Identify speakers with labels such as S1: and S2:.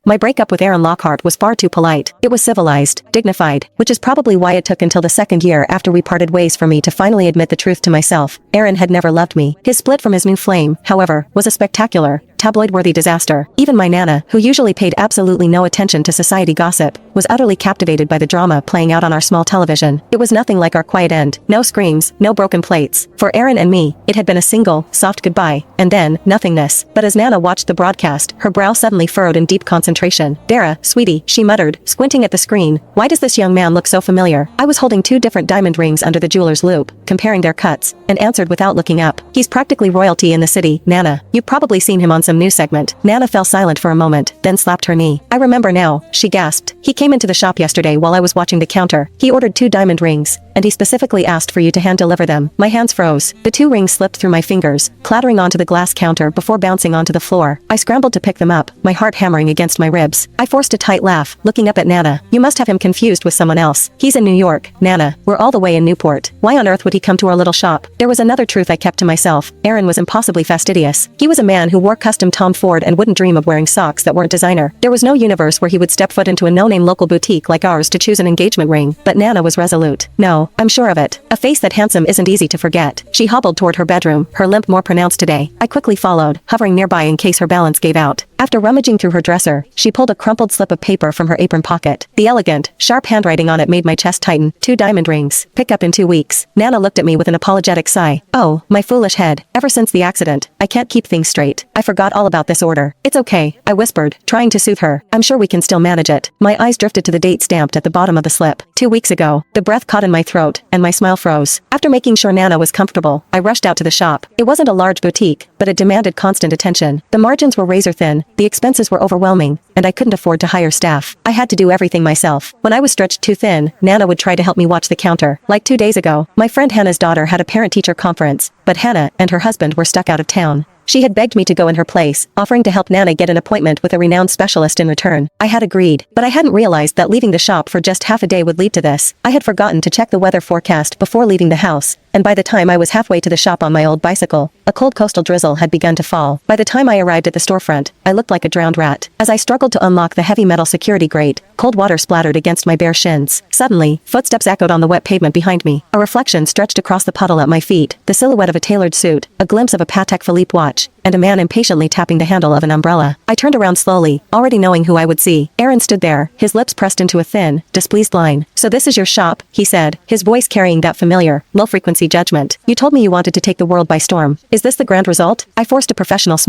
S1: My breakup with Aaron Lockhart was far too polite. It was civilized, dignified, which is probably why it took until the second year after we parted ways for me to finally admit the truth to myself. Aaron had never loved me. His split from his new flame, however, was a spectacular, tabloid-worthy disaster. Even my Nana, who usually paid absolutely no attention to society gossip, was utterly captivated by the drama playing out on our small television. It was nothing like our quiet end. No screams, no broken plates. For Aaron and me, it had been a single, soft goodbye, and then, nothingness. But as Nana watched the broadcast, her brow suddenly furrowed in deep concentration. "Dara, sweetie," she muttered, squinting at the screen, "why does this young man look so familiar?" I was holding two different diamond rings under the jeweler's loupe, comparing their cuts, and answered without looking up. "He's practically royalty in the city, Nana. You've probably seen him on some news segment." Nana fell silent for a moment, then slapped her knee. "I remember now," she gasped. "He came into the shop yesterday while I was watching the counter. He ordered 2 diamond rings, and he specifically asked for you to hand-deliver them." My hands froze. The 2 rings slipped through my fingers, clattering onto the glass counter before bouncing onto the floor. I scrambled to pick them up, my heart hammering against my ribs. I forced a tight laugh, looking up at Nana. "You must have him confused with someone else. He's in New York, Nana. We're all the way in Newport. Why on earth would he come to our little shop?" There was another truth I kept to myself. Aaron was impossibly fastidious. He was a man who wore custom Tom Ford and wouldn't dream of wearing socks that weren't designer. There was no universe where he would step foot into a no-name local boutique like ours to choose an engagement ring. But Nana was resolute. "No, I'm sure of it. A face that handsome isn't easy to forget." She hobbled toward her bedroom, her limp more pronounced today. I quickly followed, hovering nearby in case her balance gave out. After rummaging through her dresser, she pulled a crumpled slip of paper from her apron pocket. The elegant, sharp handwriting on it made my chest tighten. 2 diamond rings. Pick up in 2 weeks. Nana looked at me with an apologetic sigh. "Oh, my foolish head. Ever since the accident, I can't keep things straight. I forgot all about this order." "It's okay," I whispered, trying to soothe her. "I'm sure we can still manage it." My eyes drifted to the date stamped at the bottom of the slip. 2 weeks ago. The breath caught in my throat, and my smile froze. After making sure Nana was comfortable, I rushed out to the shop. It wasn't a large boutique, but it demanded constant attention. The margins were razor thin, the expenses were overwhelming, and I couldn't afford to hire staff. I had to do everything myself. When I was stretched too thin, Nana would try to help me watch the counter. Like 2 days ago, my friend Hannah's daughter had a parent-teacher conference, but Hannah and her husband were stuck out of town. She had begged me to go in her place, offering to help Nana get an appointment with a renowned specialist in return. I had agreed, but I hadn't realized that leaving the shop for just half a day would lead to this. I had forgotten to check the weather forecast before leaving the house, and by the time I was halfway to the shop on my old bicycle, a cold coastal drizzle had begun to fall. By the time I arrived at the storefront, I looked like a drowned rat. As I struggled to unlock the heavy metal security grate, cold water splattered against my bare shins. Suddenly, footsteps echoed on the wet pavement behind me. A reflection stretched across the puddle at my feet, the silhouette of a tailored suit, a glimpse of a Patek Philippe watch, and a man impatiently tapping the handle of an umbrella. I turned around slowly, already knowing who I would see. Aaron stood there, his lips pressed into a thin, displeased line. "So this is your shop," he said, his voice carrying that familiar, low-frequency judgment. "You told me you wanted to take the world by storm. Is this the grand result?" I forced a professional smile.